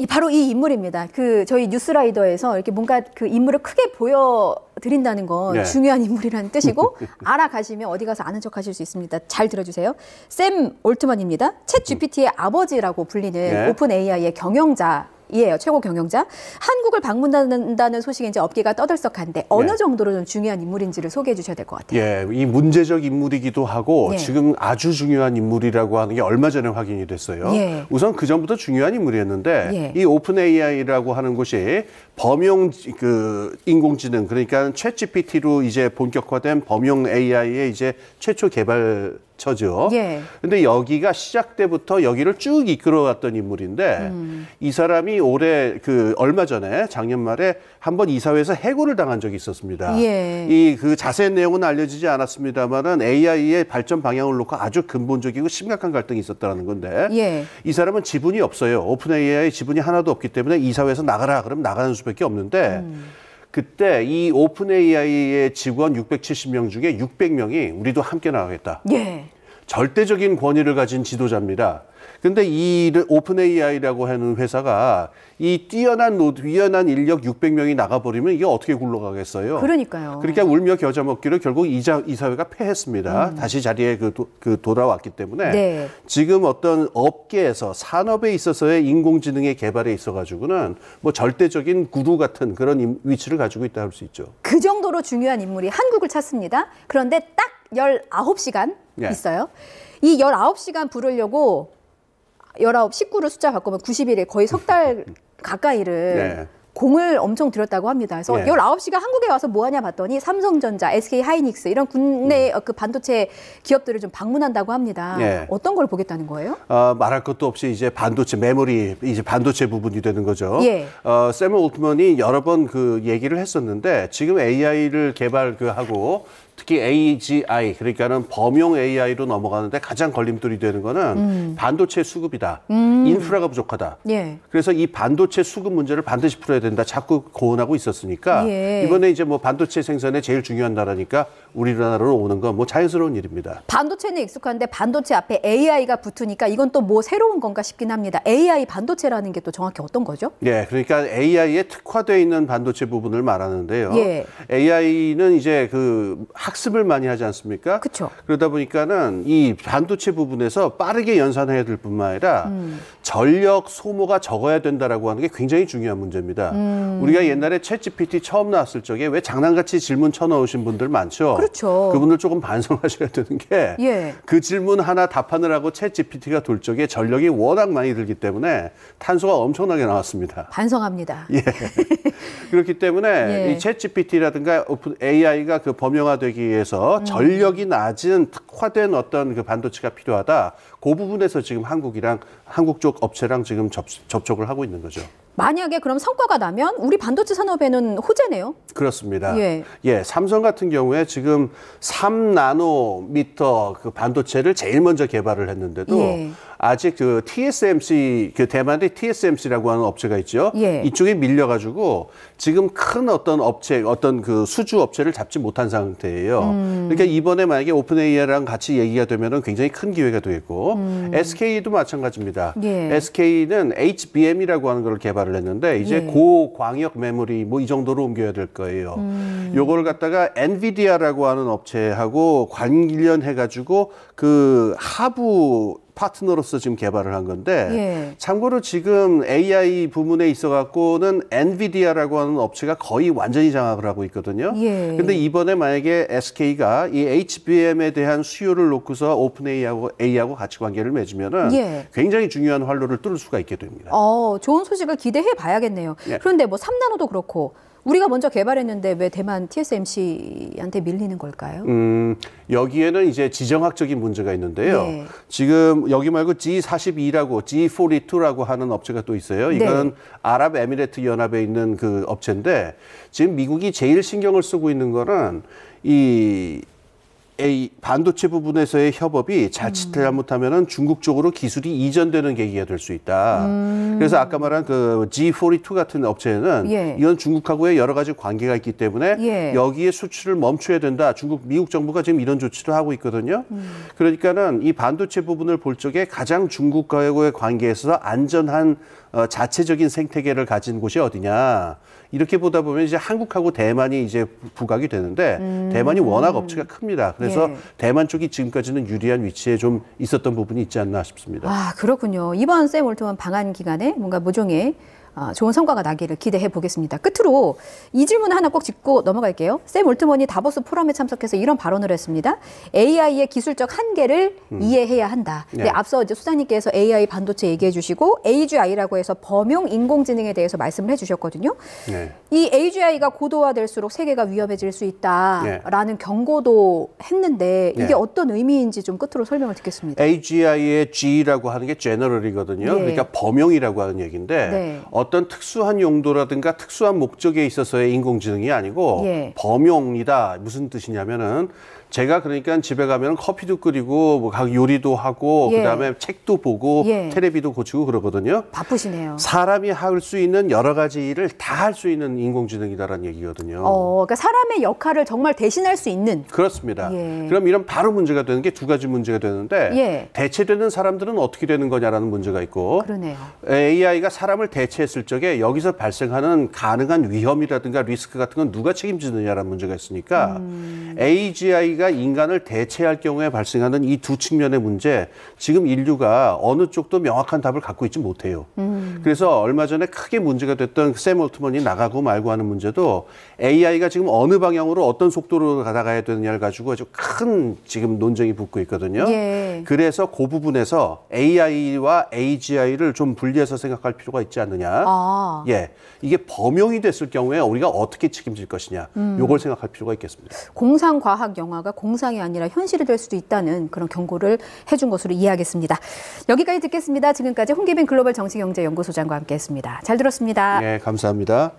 바로 이 인물입니다. 저희 뉴스라이더에서 이렇게 뭔가 그 인물을 크게 보여드린다는 건 네. 중요한 인물이라는 뜻이고 알아가시면 어디 가서 아는 척 하실 수 있습니다. 잘 들어주세요. 샘 올트먼입니다. 챗 GPT의 아버지라고 불리는 네. 오픈 AI의 경영자이에요. 최고 경영자. 한국을 방문한다는 소식에 이제 업계가 떠들썩한데 어느 네. 정도로 좀 중요한 인물인지를 소개해 주셔야 될 것 같아요. 예, 이 문제적 인물이기도 하고 예. 지금 아주 중요한 인물이라고 하는 게 얼마 전에 확인이 됐어요. 예. 우선 그 전부터 중요한 인물이었는데 예. 이 오픈 AI라고 하는 곳이 범용 인공지능 그러니까 챗 GPT로 이제 본격화된 범용 AI의 이제 최초 개발처죠. 예. 근데 여기가 시작 때부터 여기를 쭉 이끌어왔던 인물인데 이 사람이 올해 얼마 전에 작년 말에 한번 이사회에서 해고를 당한 적이 있었습니다. 예. 이 자세한 내용은 알려지지 않았습니다만은 AI의 발전 방향을 놓고 아주 근본적이고 심각한 갈등이 있었다는 건데 예. 이 사람은 지분이 없어요. 오픈 AI 지분이 하나도 없기 때문에 이사회에서 나가라 그러면 나가는 수밖에 없는데 그때 이 오픈 AI의 직원 670명 중에 600명이 우리도 함께 나가겠다. 예. 절대적인 권위를 가진 지도자입니다. 근데 이 오픈 AI라고 하는 회사가 이 뛰어난 인력 600명이 나가버리면 이게 어떻게 굴러가겠어요? 그러니까요. 그러니까 울며 겨자 먹기로 결국 이사회가 패했습니다. 다시 자리에 돌아왔기 때문에 네. 지금 어떤 업계에서 산업에 있어서의 인공지능의 개발에 있어가지고는 뭐 절대적인 구루 같은 그런 위치를 가지고 있다 할 수 있죠. 그 정도로 중요한 인물이 한국을 찾습니다. 그런데 딱 19시간 예. 있어요. 이 19시간 부르려고 19를 숫자 바꾸면 91일 거의 석 달 가까이를 네. 공을 엄청 들였다고 합니다. 그래서 예. 19시간 한국에 와서 뭐 하냐 봤더니 삼성전자, SK 하이닉스 이런 국내 그 반도체 기업들을 좀 방문한다고 합니다. 예. 어떤 걸 보겠다는 거예요? 말할 것도 없이 이제 반도체 메모리 이제 반도체 부분이 되는 거죠. 예. 샘 올트먼이 여러 번 얘기를 했었는데 지금 AI를 개발하고 특히 AGI 그러니까는 범용 AI로 넘어가는데 가장 걸림돌이 되는 거는 반도체 수급이다. 인프라가 부족하다. 예. 그래서 이 반도체 수급 문제를 반드시 풀어야 된다. 자꾸 고언하고 있었으니까 예. 이번에 이제 뭐 반도체 생산에 제일 중요한 나라니까 우리나라로 오는 건 뭐 자연스러운 일입니다. 반도체는 익숙한데 반도체 앞에 AI가 붙으니까 이건 또 뭐 새로운 건가 싶긴 합니다. AI 반도체라는 게 또 정확히 어떤 거죠? 예, 그러니까 AI에 특화되어 있는 반도체 부분을 말하는데요. 예. AI는 이제 학습을 많이 하지 않습니까? 그쵸. 그러다 보니까는 이 반도체 부분에서 빠르게 연산해야 될 뿐만 아니라 전력 소모가 적어야 된다라고 하는 게 굉장히 중요한 문제입니다. 우리가 옛날에 챗 GPT 처음 나왔을 적에 왜 장난같이 질문 쳐넣으신 분들 많죠? 그렇죠. 그분들 조금 반성하셔야 되는 게 예. 그 질문 하나 답하느라고 챗 GPT가 돌 적에 전력이 워낙 많이 들기 때문에 탄소가 엄청나게 나왔습니다. 반성합니다. 예. 그렇기 때문에 예. 이 챗 GPT라든가 오픈 AI가 법령화되기 위해서 전력이 낮은 특화된 어떤 반도체가 필요하다. 그 부분에서 지금 한국 쪽 업체랑 지금 접촉을 하고 있는 거죠. 만약에 그럼 성과가 나면 우리 반도체 산업에는 호재네요. 그렇습니다. 예. 삼성 같은 경우에 지금 3나노미터 반도체를 제일 먼저 개발을 했는데도 예. 아직 TSMC 대만의 TSMC라고 하는 업체가 있죠. 예. 이쪽에 밀려가지고 지금 큰 어떤 수주 업체를 잡지 못한 상태예요. 그러니까 이번에 만약에 오픈 AI랑 같이 얘기가 되면은 굉장히 큰 기회가 되겠고 SK도 마찬가지입니다. 예. SK는 HBM이라고 하는 걸 개발을 했는데 이제 예. 고광역 메모리 뭐 이 정도로 옮겨야 될 거예요. 요거를 갖다가 엔비디아라고 하는 업체하고 관련해가지고 하부 파트너로서 지금 개발을 한 건데 예. 참고로 지금 AI 부문에 있어갖고는 엔비디아라고 하는 업체가 거의 완전히 장악을 하고 있거든요. 예. 근데 이번에 만약에 SK가 이 HBM에 대한 수요를 놓고서 오픈 AI하고 같이 관계를 맺으면은 예. 굉장히 중요한 활로를 뚫을 수가 있게 됩니다. 좋은 소식을 기대해 봐야겠네요. 예. 그런데 뭐 3나노도 그렇고 우리가 먼저 개발했는데 왜 대만 TSMC한테 밀리는 걸까요? 여기에는 이제 지정학적인 문제가 있는데요. 예. 지금 여기 말고 G42라고 G42라고 하는 업체가 또 있어요. 이건 네. 아랍에미레이트 연합에 있는 그 업체인데 지금 미국이 제일 신경을 쓰고 있는 거는 이 반도체 부분에서의 협업이 자칫 잘못하면은 중국 쪽으로 기술이 이전되는 계기가 될 수 있다. 그래서 아까 말한 G42 같은 업체는 예. 이건 중국하고의 여러 가지 관계가 있기 때문에 예. 여기에 수출을 멈춰야 된다. 미국 정부가 지금 이런 조치를 하고 있거든요. 그러니까는 이 반도체 부분을 볼 적에 가장 중국과의 관계에서 안전한 자체적인 생태계를 가진 곳이 어디냐. 이렇게 보다 보면 이제 한국하고 대만이 이제 부각이 되는데 대만이 워낙 업체가 큽니다. 그래서 예. 대만 쪽이 지금까지는 유리한 위치에 좀 있었던 부분이 있지 않나 싶습니다. 아, 그렇군요. 이번 샘 올트먼 방한 기간에 뭔가 모종의 좋은 성과가 나기를 기대해 보겠습니다. 끝으로 이 질문 하나 꼭 짚고 넘어갈게요. 샘 올트먼이 다보스 포럼에 참석해서 이런 발언을 했습니다. AI의 기술적 한계를 이해해야 한다. 근데 네. 앞서 이제 수장님께서 AI 반도체 얘기해 주시고 AGI라고 해서 범용 인공지능에 대해서 말씀을 해 주셨거든요. 네. 이 AGI가 고도화될수록 세계가 위험해질 수 있다라는 경고도 했는데 이게 네. 어떤 의미인지 좀 끝으로 설명을 듣겠습니다. AGI의 G라고 하는 게 general이거든요. 예. 그러니까 범용이라고 하는 얘기인데 네. 어떤 특수한 용도라든가 특수한 목적에 있어서의 인공지능이 아니고 예. 범용이다. 무슨 뜻이냐면은 제가 그러니까 집에 가면 커피도 끓이고 뭐 요리도 하고 예. 그다음에 책도 보고 예. 텔레비도 고치고 그러거든요. 바쁘시네요. 사람이 할 수 있는 여러 가지 일을 다 할 수 있는 인공지능이다라는 얘기거든요. 그러니까 사람의 역할을 정말 대신할 수 있는. 그렇습니다. 예. 그럼 이런 바로 문제가 되는 게 두 가지 문제가 되는데 예. 대체되는 사람들은 어떻게 되는 거냐라는 문제가 있고 그러네요. AI가 사람을 대체했을 적에 여기서 발생하는 가능한 위험이라든가 리스크 같은 건 누가 책임지느냐라는 문제가 있으니까 AGI가 인간을 대체할 경우에 발생하는 이 두 측면의 문제 지금 인류가 어느 쪽도 명확한 답을 갖고 있지 못해요. 그래서 얼마 전에 크게 문제가 됐던 샘 올트먼이 나가고 말고 하는 문제도 AI가 지금 어느 방향으로 어떤 속도로 가다가야 되느냐를 가지고 아주 큰 지금 논쟁이 붙고 있거든요. 예. 그래서 그 부분에서 AI와 AGI를 좀 분리해서 생각할 필요가 있지 않느냐. 아. 예, 이게 범용이 됐을 경우에 우리가 어떻게 책임질 것이냐. 요걸 생각할 필요가 있겠습니다. 공상과학 영화가 공상이 아니라 현실이 될 수도 있다는 그런 경고를 해준 것으로 이해하겠습니다. 여기까지 듣겠습니다. 지금까지 홍기빈 글로벌 정치경제연구소장과 함께했습니다. 잘 들었습니다. 예, 감사합니다.